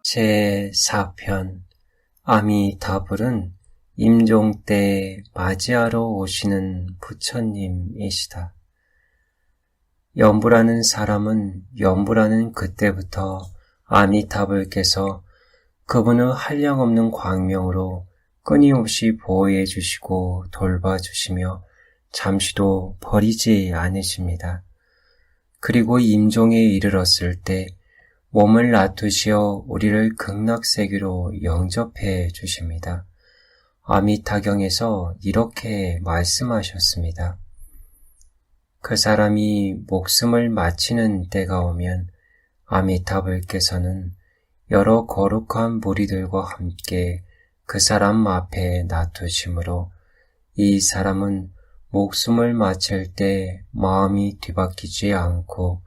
제4편 아미타불은 임종 때 맞이하러 오시는 부처님이시다. 연불하는 사람은 연불하는 그때부터 아미타불께서 그분의 한량없는 광명으로 끊임없이 보호해 주시고 돌봐주시며 잠시도 버리지 않으십니다. 그리고 임종에 이르렀을 때 몸을 놔두시어 우리를 극락세계로 영접해 주십니다. 아미타경에서 이렇게 말씀하셨습니다. 그 사람이 목숨을 마치는 때가 오면 아미타불께서는 여러 거룩한 무리들과 함께 그 사람 앞에 놔두심으로 이 사람은 목숨을 마칠 때 마음이 뒤바뀌지 않고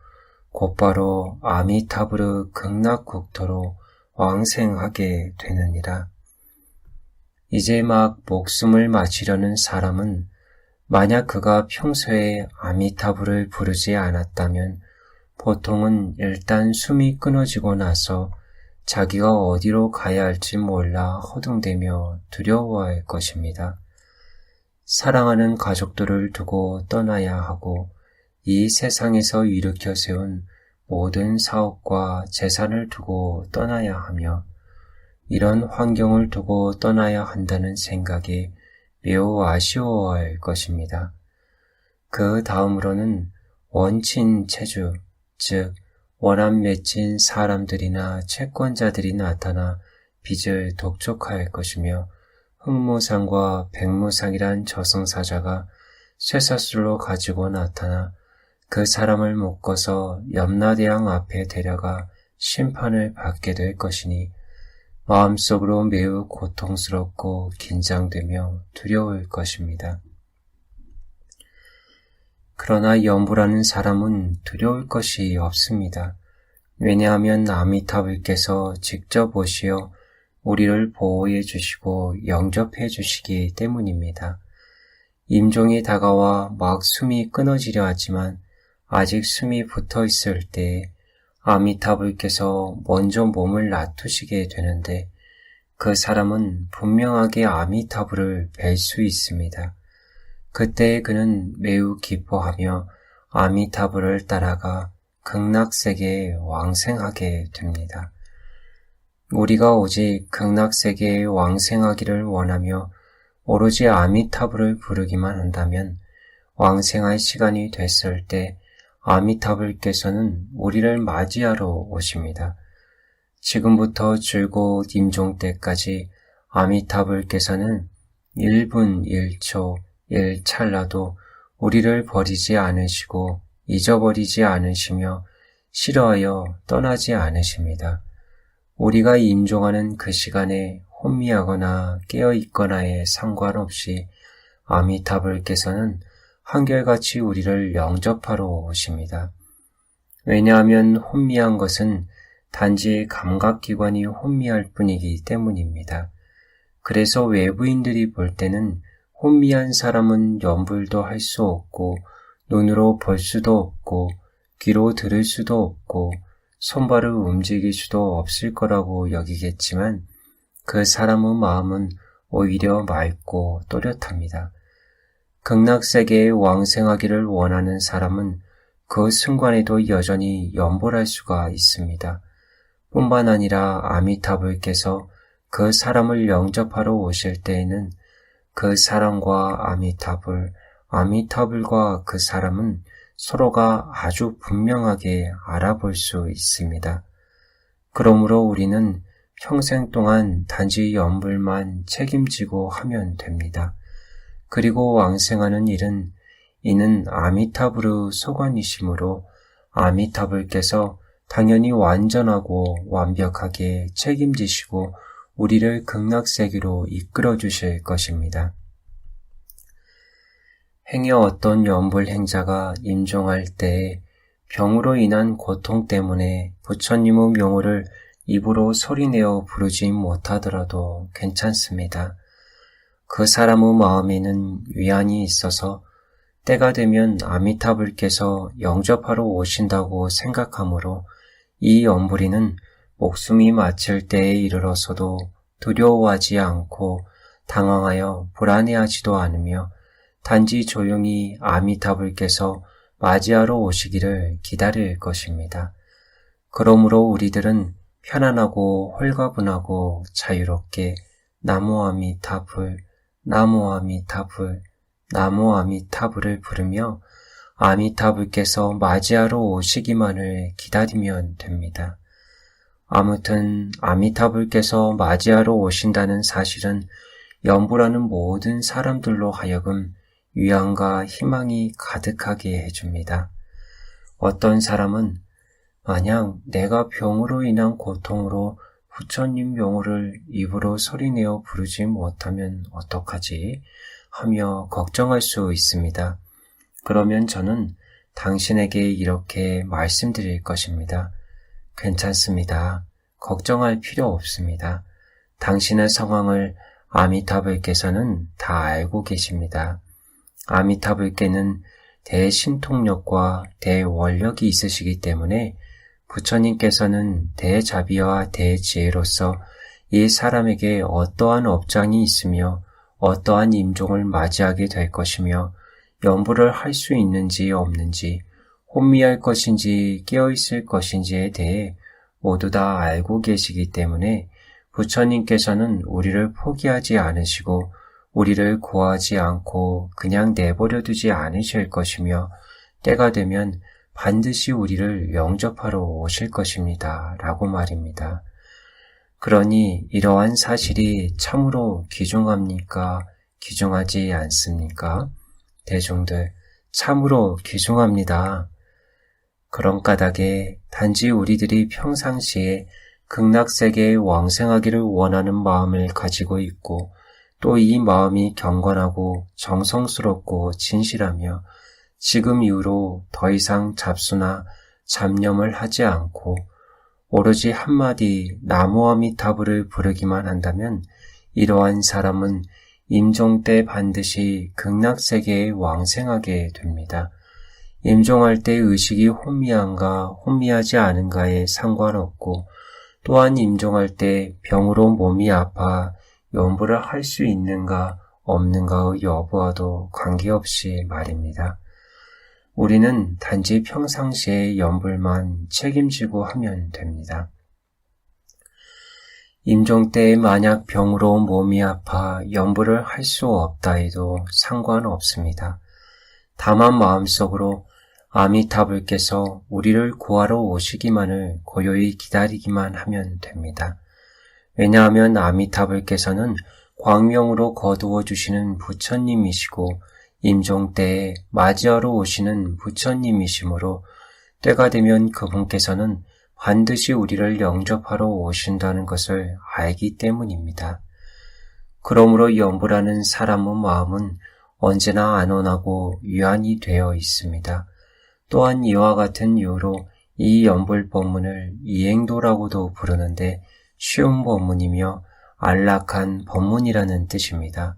곧바로 아미타불의 극락국토로 왕생하게 되느니라. 이제 막 목숨을 마치려는 사람은 만약 그가 평소에 아미타불을 부르지 않았다면 보통은 일단 숨이 끊어지고 나서 자기가 어디로 가야 할지 몰라 허둥대며 두려워할 것입니다. 사랑하는 가족들을 두고 떠나야 하고 이 세상에서 일으켜 세운 모든 사업과 재산을 두고 떠나야 하며 이런 환경을 두고 떠나야 한다는 생각이 매우 아쉬워할 것입니다. 그 다음으로는 원친체주, 즉 원한 맺힌 사람들이나 채권자들이 나타나 빚을 독촉할 것이며 흑무상과 백무상이란 저승사자가 쇠사슬로 가지고 나타나 그 사람을 묶어서 염라대왕 앞에 데려가 심판을 받게 될 것이니 마음속으로 매우 고통스럽고 긴장되며 두려울 것입니다. 그러나 연불하는 사람은 두려울 것이 없습니다. 왜냐하면 아미타불께서 직접 오시어 우리를 보호해 주시고 영접해 주시기 때문입니다. 임종이 다가와 막 숨이 끊어지려 하지만 아직 숨이 붙어 있을 때 아미타불께서 먼저 몸을 놔두시게 되는데 그 사람은 분명하게 아미타불을 뵐 수 있습니다. 그때 그는 매우 기뻐하며 아미타불을 따라가 극락세계에 왕생하게 됩니다. 우리가 오직 극락세계에 왕생하기를 원하며 오로지 아미타불을 부르기만 한다면 왕생할 시간이 됐을 때 아미타불께서는 우리를 맞이하러 오십니다. 지금부터 줄곧 임종 때까지 아미타불께서는 1분 1초 1찰나도 우리를 버리지 않으시고 잊어버리지 않으시며 싫어하여 떠나지 않으십니다. 우리가 임종하는 그 시간에 혼미하거나 깨어있거나에 상관없이 아미타불께서는 한결같이 우리를 영접하러 오십니다. 왜냐하면 혼미한 것은 단지 감각기관이 혼미할 뿐이기 때문입니다. 그래서 외부인들이 볼 때는 혼미한 사람은 연불도 할 수 없고 눈으로 볼 수도 없고 귀로 들을 수도 없고 손발을 움직일 수도 없을 거라고 여기겠지만 그 사람의 마음은 오히려 맑고 또렷합니다. 극락세계에 왕생하기를 원하는 사람은 그 순간에도 여전히 연불할 수가 있습니다. 뿐만 아니라 아미타불께서 그 사람을 영접하러 오실 때에는 그 사람과 아미타불과 그 사람은 서로가 아주 분명하게 알아볼 수 있습니다. 그러므로 우리는 평생 동안 단지 연불만 책임지고 하면 됩니다. 그리고 왕생하는 일은 이는 아미타불의 소관이시므로 아미타불께서 당연히 완전하고 완벽하게 책임지시고 우리를 극락세계로 이끌어 주실 것입니다. 행여 어떤 연불 행자가 임종할 때에 병으로 인한 고통 때문에 부처님의 명호를 입으로 소리내어 부르지 못하더라도 괜찮습니다. 그 사람의 마음에는 위안이 있어서 때가 되면 아미타불께서 영접하러 오신다고 생각하므로 이 연불이는 목숨이 마칠 때에 이르러서도 두려워하지 않고 당황하여 불안해하지도 않으며 단지 조용히 아미타불께서 맞이하러 오시기를 기다릴 것입니다. 그러므로 우리들은 편안하고 홀가분하고 자유롭게 나모 아미타불, 나모 아미타불, 나모 아미타불을 부르며 아미타불께서 맞이하러 오시기만을 기다리면 됩니다. 아무튼 아미타불께서 맞이하러 오신다는 사실은 연불하는 모든 사람들로 하여금 위안과 희망이 가득하게 해줍니다. 어떤 사람은 만약 내가 병으로 인한 고통으로 부처님 명호를 입으로 소리내어 부르지 못하면 어떡하지? 하며 걱정할 수 있습니다. 그러면 저는 당신에게 이렇게 말씀드릴 것입니다. 괜찮습니다. 걱정할 필요 없습니다. 당신의 상황을 아미타불께서는 다 알고 계십니다. 아미타불께는 대신통력과 대원력이 있으시기 때문에 부처님께서는 대자비와 대지혜로서 이 사람에게 어떠한 업장이 있으며 어떠한 임종을 맞이하게 될 것이며 연부를 할 수 있는지 없는지 혼미할 것인지 깨어있을 것인지에 대해 모두 다 알고 계시기 때문에 부처님께서는 우리를 포기하지 않으시고 우리를 고하지 않고 그냥 내버려 두지 않으실 것이며 때가 되면 반드시 우리를 영접하러 오실 것입니다. 라고 말입니다. 그러니 이러한 사실이 참으로 귀중합니까? 귀중하지 않습니까? 대중들, 참으로 귀중합니다. 그런 까닭에 단지 우리들이 평상시에 극락세계에 왕생하기를 원하는 마음을 가지고 있고 또 이 마음이 경건하고 정성스럽고 진실하며 지금 이후로 더 이상 잡수나 잡념을 하지 않고 오로지 한마디 나무아미타불을 부르기만 한다면 이러한 사람은 임종 때 반드시 극락세계에 왕생하게 됩니다. 임종할 때 의식이 혼미한가 혼미하지 않은가에 상관없고 또한 임종할 때 병으로 몸이 아파 연부를 할 수 있는가 없는가의 여부와도 관계없이 말입니다. 우리는 단지 평상시에 연불만 책임지고 하면 됩니다. 임종 때 만약 병으로 몸이 아파 연부를 할 수 없다 해도 상관없습니다. 다만 마음속으로 아미타불께서 우리를 구하러 오시기만을 고요히 기다리기만 하면 됩니다. 왜냐하면 아미타불께서는 광명으로 거두어 주시는 부처님이시고 임종 때에 맞이하러 오시는 부처님이시므로 때가 되면 그분께서는 반드시 우리를 영접하러 오신다는 것을 알기 때문입니다. 그러므로 연부라는 사람의 마음은 언제나 안온하고 유한이 되어 있습니다. 또한 이와 같은 이유로 이 연불 법문을 이행도라고도 부르는데 쉬운 법문이며 안락한 법문이라는 뜻입니다.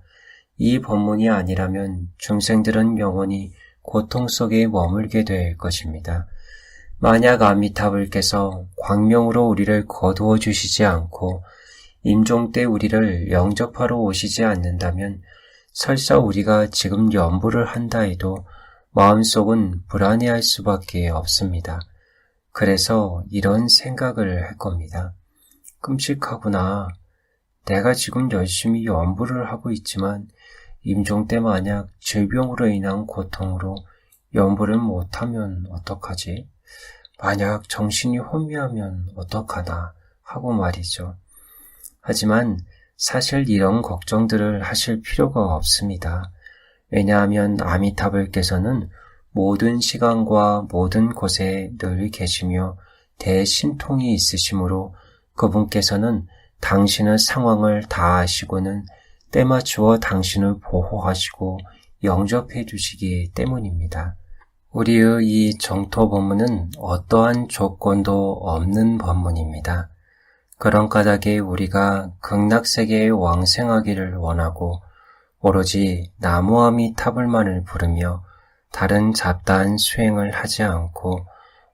이 법문이 아니라면 중생들은 영원히 고통 속에 머물게 될 것입니다. 만약 아미타불께서 광명으로 우리를 거두어 주시지 않고 임종 때 우리를 영접하러 오시지 않는다면 설사 우리가 지금 연부를 한다 해도 마음속은 불안해할 수밖에 없습니다. 그래서 이런 생각을 할 겁니다. 끔찍하구나. 내가 지금 열심히 연부를 하고 있지만 임종 때 만약 질병으로 인한 고통으로 연부를 못하면 어떡하지? 만약 정신이 혼미하면 어떡하나 하고 말이죠. 하지만 사실 이런 걱정들을 하실 필요가 없습니다. 왜냐하면 아미타불께서는 모든 시간과 모든 곳에 늘 계시며 대신통이 있으시므로 그분께서는 당신의 상황을 다 아시고는 때맞추어 당신을 보호하시고 영접해 주시기 때문입니다. 우리의 이 정토 법문은 어떠한 조건도 없는 법문입니다. 그런 까닭에 우리가 극락세계에 왕생하기를 원하고 오로지 나무아미타불만을 부르며 다른 잡다한 수행을 하지 않고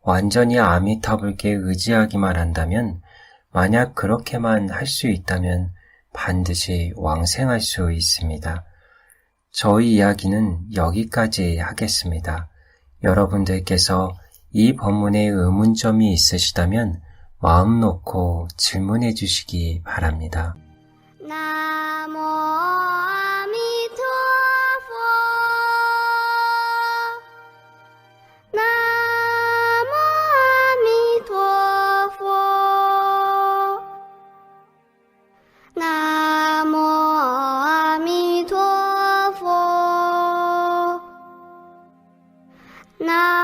완전히 아미타불께 의지하기만 한다면 만약 그렇게만 할 수 있다면 반드시 왕생할 수 있습니다. 저희 이야기는 여기까지 하겠습니다. 여러분들께서 이 본문에 의문점이 있으시다면 마음 놓고 질문해 주시기 바랍니다. 나모 아미토포 나모 아미토포 나모 아미토포 나